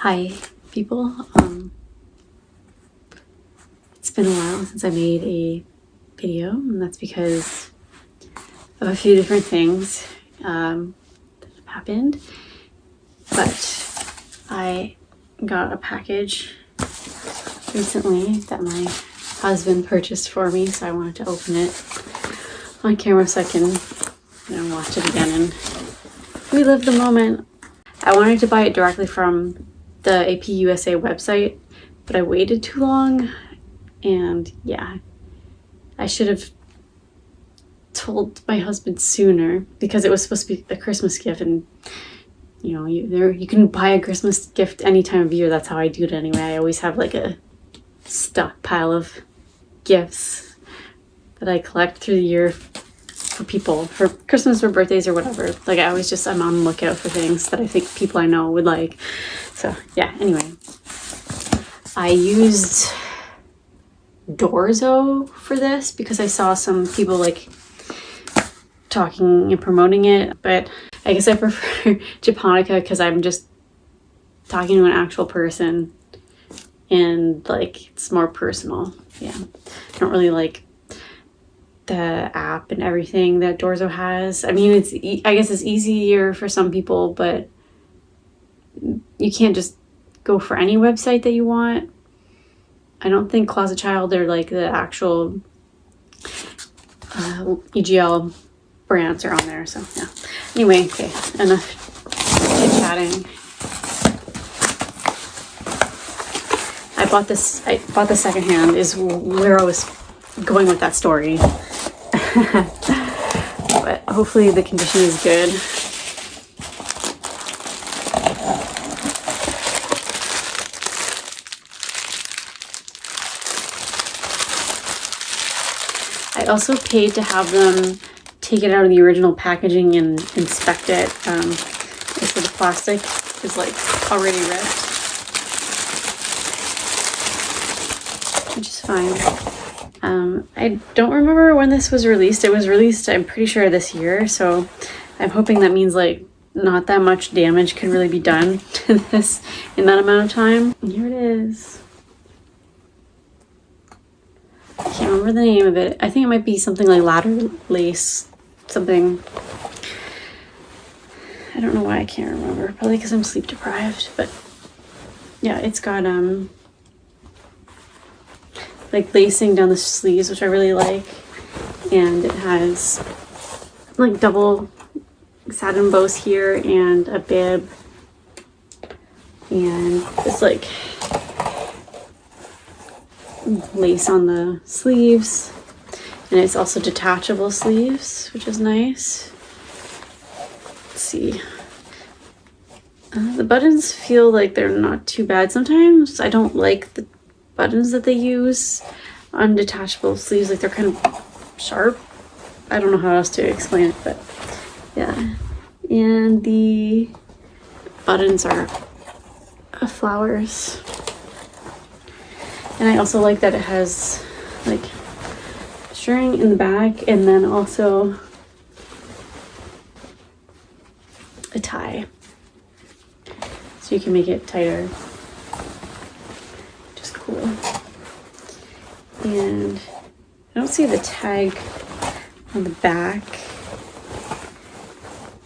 Hi people, it's been a while since I made a video, and that's because of a few different things that have happened, but I got a package recently that my husband purchased for me, so I wanted to open it on camera so I can watch it again and relive the moment. I wanted to buy it directly from the AP USA website, but I waited too long, and yeah, I should have told my husband sooner because it was supposed to be a Christmas gift, and you can buy a Christmas gift any time of year. That's how I do it anyway. I always have like a stockpile of gifts that I collect through the year for people, for Christmas or birthdays or whatever. Like I'm on the lookout for things that I think people I know would like. So yeah, anyway, I used Dorzo for this because I saw some people like talking and promoting it, but I guess I prefer Japonica because I'm just talking to an actual person and like it's more personal. Yeah, I don't really like the app and everything that Dorzo has. I mean, I guess it's easier for some people, but you can't just go for any website that you want. I don't think Closet Child or like the actual EGL brands are on there, so yeah. Anyway, okay, enough chit-chatting. I bought the secondhand is where I was going with that story. But hopefully the condition is good. I also paid to have them take it out of the original packaging and inspect it. So the plastic is like already ripped, which is fine. I don't remember when this was released. It was released, I'm pretty sure, this year, so I'm hoping that means like not that much damage can really be done to this in that amount of time. And here it is. I can't remember the name of it. I think it might be something like ladder lace, something. I don't know why I can't remember. Probably because I'm sleep deprived, but yeah, it's got like lacing down the sleeves, which I really like, and it has like double satin bows here and a bib, and it's like lace on the sleeves, and it's also detachable sleeves, which is nice. Let's see. The buttons feel like they're not too bad. Sometimes I don't like the buttons that they use on detachable sleeves, like they're kind of sharp. I don't know how else to explain it, but yeah. And the buttons are flowers. And I also like that it has like string in the back and then also a tie, so you can make it tighter. Just cool. And I don't see the tag on the back.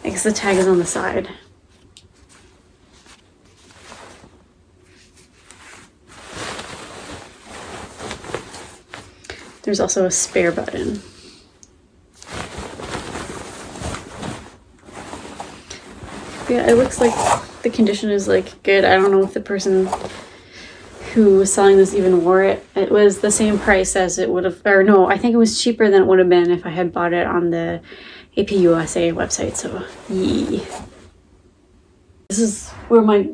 I guess the tag is on the side. There's also a spare button. Yeah, it looks like the condition is like good. I don't know if the person who was selling this even wore it. It was the same price as it would have, or no, I think it was cheaper than it would have been if I had bought it on the AP USA website, so yee. This is where my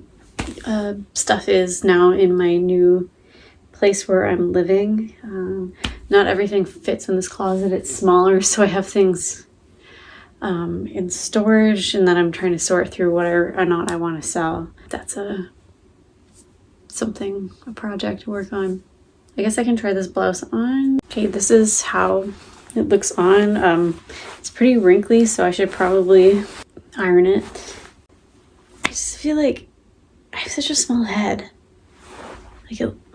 stuff is now in my new place where I'm living. Not everything fits in this closet. It's smaller, so I have things in storage, and then I'm trying to sort through what or not I want to sell. That's a project to work on. I guess I can try this blouse on. Okay, this is how it looks on. It's pretty wrinkly, so I should probably iron it. I just feel like I have such a small head.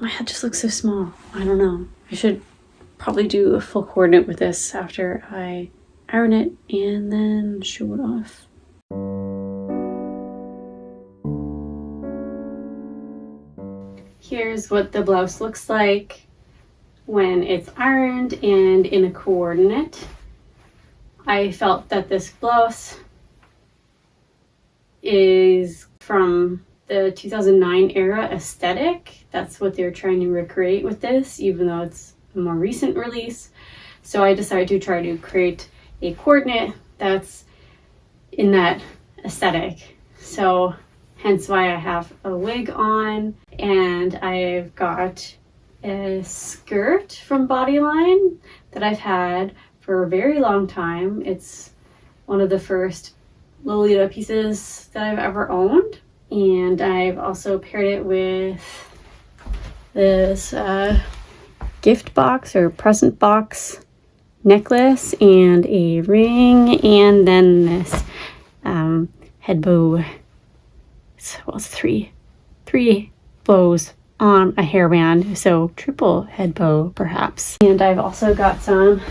My head just looks so small. I don't know. I should probably do a full coordinate with this after I iron it and then show it off. Here's what the blouse looks like when it's ironed and in a coordinate. I felt that this blouse is from the 2009 era aesthetic. That's what they're trying to recreate with this, even though it's a more recent release. So I decided to try to create a coordinate that's in that aesthetic. So hence why I have a wig on, and I've got a skirt from Bodyline that I've had for a very long time. It's one of the first Lolita pieces that I've ever owned, and I've also paired it with this gift box or present box necklace and a ring, and then this head bow. Well, it's three bows on a hairband, so triple head bow perhaps. And I've also got some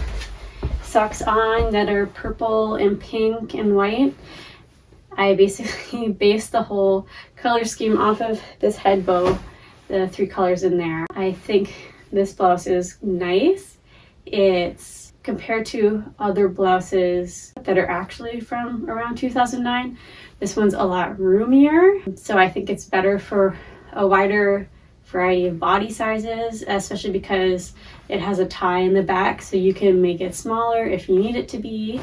socks on that are purple and pink and white. I basically based the whole color scheme off of this head bow, the 3 colors in there. I think this blouse is nice. It's compared to other blouses that are actually from around 2009. This one's a lot roomier, so I think it's better for a wider variety of body sizes, especially because it has a tie in the back, so you can make it smaller if you need it to be.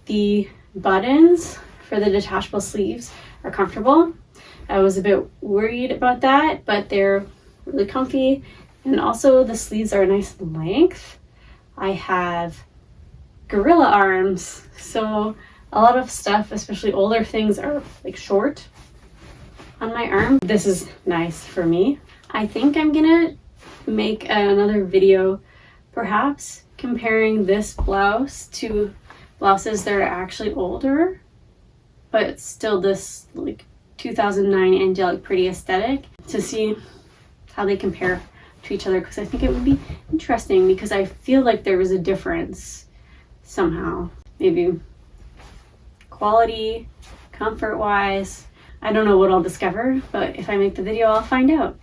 The buttons for the detachable sleeves are comfortable. I was a bit worried about that, but they're really comfy, and also the sleeves are a nice length. I have gorilla arms, so a lot of stuff, especially older things, are like short on my arm. This is nice for me. I think I'm gonna make another video perhaps comparing this blouse to blouses that are actually older, but still this like 2009 Angelic pretty aesthetic, to see how they compare to each other, because I think it would be interesting, because I feel like there was a difference somehow. Maybe quality, comfort wise. I don't know what I'll discover, but if I make the video, I'll find out.